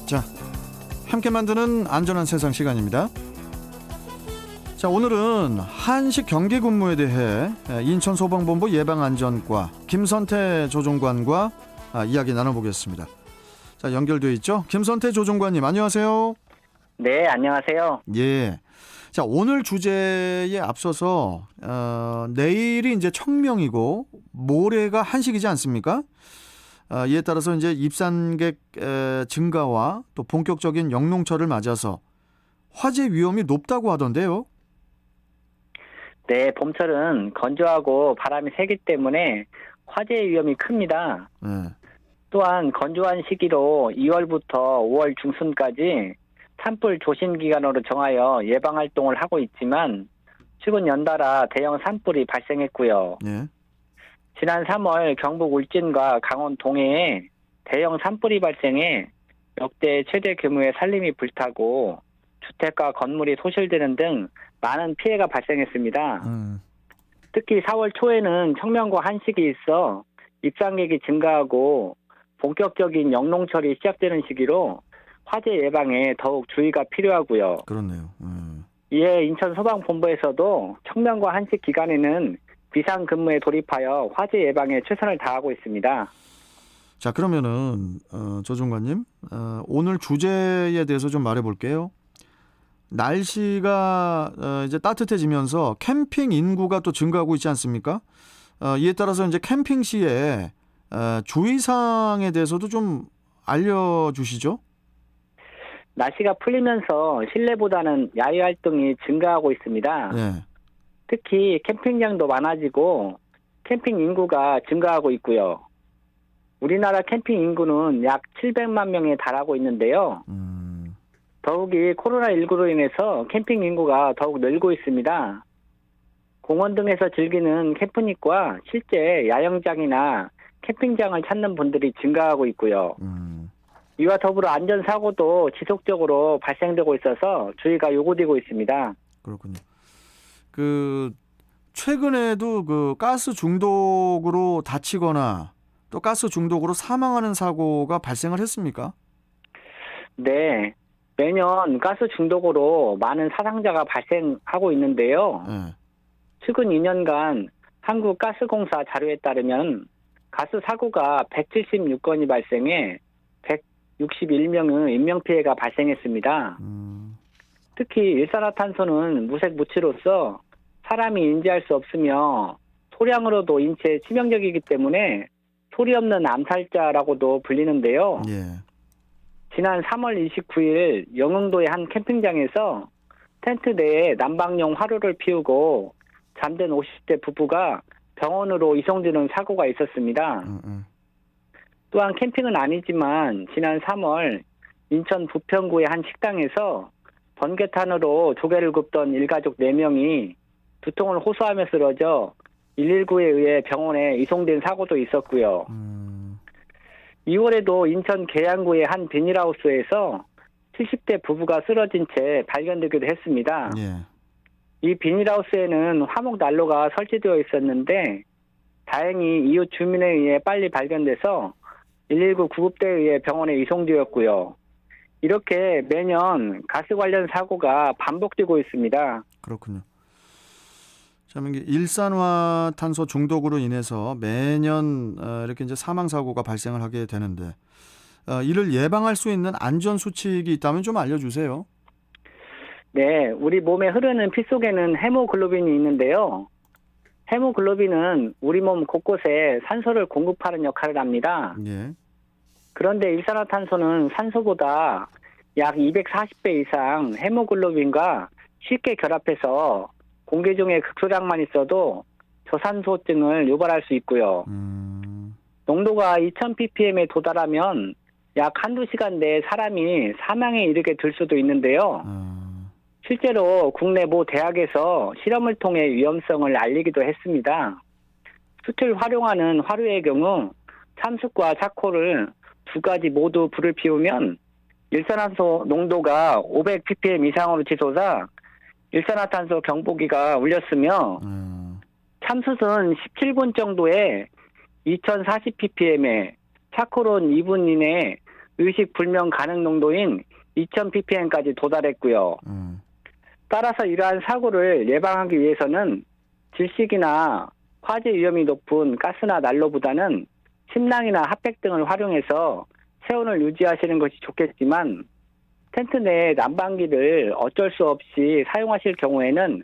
자, 함께 만드는 안전한 세상 시간입니다. 자, 오늘은 한식 경계 근무에 대해 인천소방본부 예방안전과 김선태 조종관과 이야기 나눠보겠습니다. 자, 연결되어 있죠? 김선태 조종관님, 안녕하세요. 네, 안녕하세요. 예. 자, 오늘 주제에 앞서서 내일이 이제 청명이고 모레가 한식이지 않습니까? 이에 따라서 이제 입산객 증가와 또 본격적인 영농철을 맞아서 화재 위험이 높다고 하던데요. 네, 봄철은 건조하고 바람이 세기 때문에 화재 위험이 큽니다. 네. 또한 건조한 시기로 2월부터 5월 중순까지 산불 조심 기간으로 정하여 예방 활동을 하고 있지만 최근 연달아 대형 산불이 발생했고요. 예. 지난 3월 경북 울진과 강원 동해에 대형 산불이 발생해 역대 최대 규모의 산림이 불타고 주택과 건물이 소실되는 등 많은 피해가 발생했습니다. 특히 4월 초에는 청명과 한식이 있어 입산객이 증가하고 본격적인 영농철이 시작되는 시기로 화재 예방에 더욱 주의가 필요하고요. 그렇네요. 이에 인천소방본부에서도 청명과 한식 기간에는 비상근무에 돌입하여 화재 예방에 최선을 다하고 있습니다. 자, 그러면은 조종관님, 오늘 주제에 대해서 좀 말해볼게요. 날씨가 이제 따뜻해지면서 캠핑 인구가 또 증가하고 있지 않습니까? 이에 따라서 이제 캠핑 시에 주의사항에 대해서도 좀 알려주시죠. 날씨가 풀리면서 실내보다는 야외 활동이 증가하고 있습니다. 네. 특히 캠핑장도 많아지고 캠핑 인구가 증가하고 있고요. 우리나라 캠핑 인구는 약 700만 명에 달하고 있는데요. 더욱이 코로나19로 인해서 캠핑 인구가 더욱 늘고 있습니다. 공원 등에서 즐기는 캠프닉과 실제 야영장이나 캠핑장을 찾는 분들이 증가하고 있고요. 이와 더불어 안전사고도 지속적으로 발생되고 있어서 주의가 요구되고 있습니다. 그렇군요. 최근에도 가스 중독으로 다치거나 또 가스 중독으로 사망하는 사고가 발생을 했습니까? 네. 매년 가스 중독으로 많은 사상자가 발생하고 있는데요. 네. 최근 2년간 한국가스공사 자료에 따르면 가스 사고가 176건이 발생해 161명의 인명피해가 발생했습니다. 특히 일산화탄소는 무색 무취로서 사람이 인지할 수 없으며 소량으로도 인체에 치명적이기 때문에 소리 없는 암살자라고도 불리는데요. 예. 지난 3월 29일 영흥도의 한 캠핑장에서 텐트 내에 난방용 화로를 피우고 잠든 50대 부부가 병원으로 이송되는 사고가 있었습니다. 또한 캠핑은 아니지만 지난 3월 인천 부평구의 한 식당에서 번개탄으로 조개를 굽던 일가족 4명이 두통을 호소하며 쓰러져 119에 의해 병원에 이송된 사고도 있었고요. 2월에도 인천 계양구의 한 비닐하우스에서 70대 부부가 쓰러진 채 발견되기도 했습니다. 예. 이 비닐하우스에는 화목 난로가 설치되어 있었는데 다행히 이웃 주민에 의해 빨리 발견돼서 119 구급대에 의해 병원에 이송되었고요. 이렇게 매년 가스 관련 사고가 반복되고 있습니다. 그렇군요. 참 이게 일산화탄소 중독으로 인해서 매년 이렇게 이제 사망 사고가 발생을 하게 되는데 이를 예방할 수 있는 안전 수칙이 있다면 좀 알려주세요. 네, 우리 몸에 흐르는 피 속에는 헤모글로빈이 있는데요. 헤모글로빈은 우리 몸 곳곳에 산소를 공급하는 역할을 합니다. 예. 그런데 일산화탄소는 산소보다 약 240배 이상 헤모글로빈과 쉽게 결합해서 공기 중에 극소량만 있어도 저산소증을 유발할 수 있고요. 농도가 2000ppm에 도달하면 약 한두 시간 내에 사람이 사망에 이르게 될 수도 있는데요. 실제로 국내 모 대학에서 실험을 통해 위험성을 알리기도 했습니다. 숯을 활용하는 화료의 경우 참숯과 차코를 두 가지 모두 불을 피우면 일산화탄소 농도가 500ppm 이상으로 치솟아 일산화탄소 경보기가 울렸으며 참숯은 17분 정도에 2040ppm에 차콜은 2분 이내에 의식 불명 가능 농도인 2000ppm까지 도달했고요. 따라서 이러한 사고를 예방하기 위해서는 질식이나 화재 위험이 높은 가스나 난로보다는 침낭이나 핫팩 등을 활용해서 체온을 유지하시는 것이 좋겠지만 텐트 내 난방기를 어쩔 수 없이 사용하실 경우에는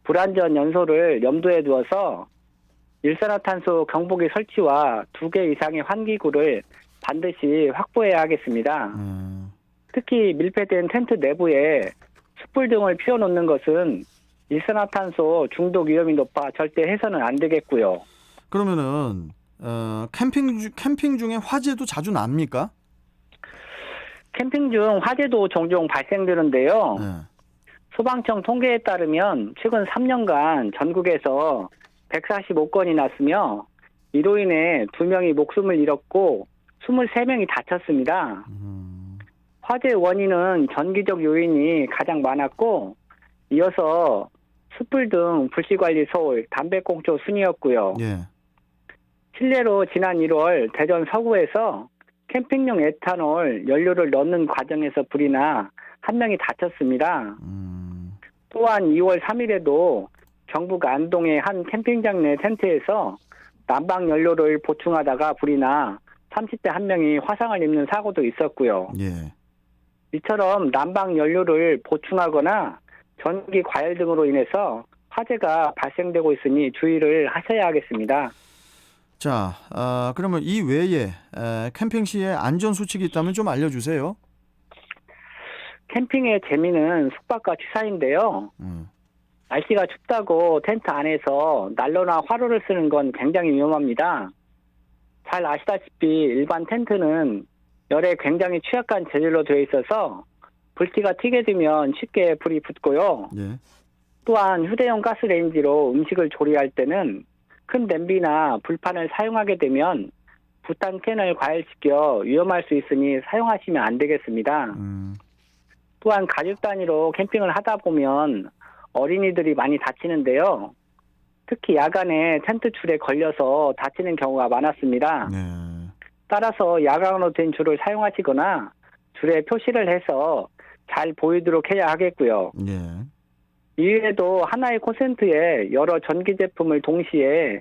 불안전 연소를 염두에 두어서 일산화탄소 경보기 설치와 2개 이상의 환기구를 반드시 확보해야 하겠습니다. 특히 밀폐된 텐트 내부에 숯불 등을 피워놓는 것은 일산화탄소 중독 위험이 높아 절대 해서는 안 되겠고요. 그러면은 캠핑 중에 화재도 자주 납니까? 캠핑 중 화재도 종종 발생되는데요. 네. 소방청 통계에 따르면 최근 3년간 전국에서 145건이 났으며 이로 인해 2명이 목숨을 잃었고 23명이 다쳤습니다. 화재 원인은 전기적 요인이 가장 많았고 이어서 숯불 등 불씨관리 소홀, 담배꽁초 순이었고요. 예. 실례로 지난 1월 대전 서구에서 캠핑용 에탄올 연료를 넣는 과정에서 불이 나 1명이 다쳤습니다. 또한 2월 3일에도 경북 안동의 한 캠핑장 내 텐트에서 난방 연료를 보충하다가 불이 나 30대 1명이 화상을 입는 사고도 있었고요. 예. 이처럼 난방 연료를 보충하거나 전기 과열 등으로 인해서 화재가 발생되고 있으니 주의를 하셔야 하겠습니다. 자, 그러면 이 외에 캠핑 시에 안전 수칙이 있다면 좀 알려주세요. 캠핑의 재미는 숙박과 취사인데요. 날씨가 춥다고 텐트 안에서 난로나 화로를 쓰는 건 굉장히 위험합니다. 잘 아시다시피 일반 텐트는 열에 굉장히 취약한 재질로 되어 있어서 불티가 튀게 되면 쉽게 불이 붙고요. 예. 또한 휴대용 가스레인지로 음식을 조리할 때는 큰 냄비나 불판을 사용하게 되면 부탄캔을 과열시켜 위험할 수 있으니 사용하시면 안 되겠습니다. 또한 가족 단위로 캠핑을 하다 보면 어린이들이 많이 다치는데요. 특히 야간에 텐트 줄에 걸려서 다치는 경우가 많았습니다. 네. 따라서 야광으로 된 줄을 사용하시거나 줄에 표시를 해서 잘 보이도록 해야 하겠고요. 예. 이외에도 하나의 콘센트에 여러 전기 제품을 동시에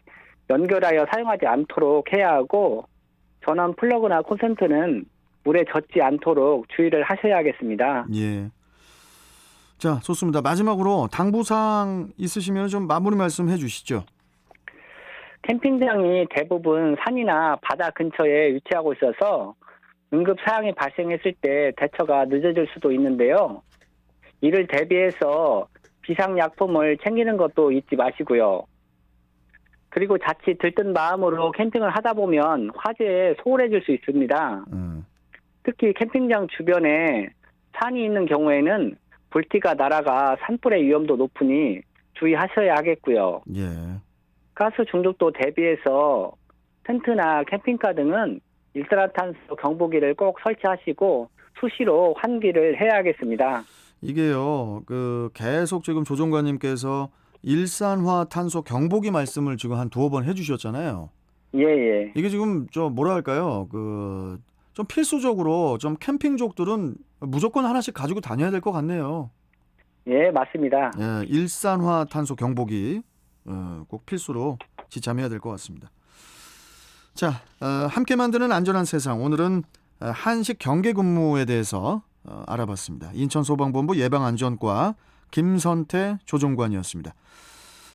연결하여 사용하지 않도록 해야 하고 전원 플러그나 콘센트는 물에 젖지 않도록 주의를 하셔야 하겠습니다. 예. 자, 좋습니다. 마지막으로 당부사항 있으시면 좀 마무리 말씀해 주시죠. 캠핑장이 대부분 산이나 바다 근처에 위치하고 있어서 응급 사항이 발생했을 때 대처가 늦어질 수도 있는데요. 이를 대비해서 비상약품을 챙기는 것도 잊지 마시고요. 그리고 자칫 들뜬 마음으로 캠핑을 하다 보면 화재에 소홀해질 수 있습니다. 특히 캠핑장 주변에 산이 있는 경우에는 불티가 날아가 산불의 위험도 높으니 주의하셔야 하겠고요. 예. 가스 중독도 대비해서 텐트나 캠핑카 등은 일산화탄소 경보기를 꼭 설치하시고 수시로 환기를 해야 하겠습니다. 이게요, 계속 지금 조종관님께서 일산화탄소 경보기 말씀을 지금 한 2번 해주셨잖아요. 예. 이게 지금 좀 필수적으로 좀 캠핑족들은 무조건 하나씩 가지고 다녀야 될 것 같네요. 예, 맞습니다. 예, 일산화탄소 경보기 꼭 필수로 지참해야 될 것 같습니다. 자, 함께 만드는 안전한 세상. 오늘은 한식 경계 근무에 대해서 알아봤습니다. 인천소방본부 예방안전과 김선태 조종관이었습니다.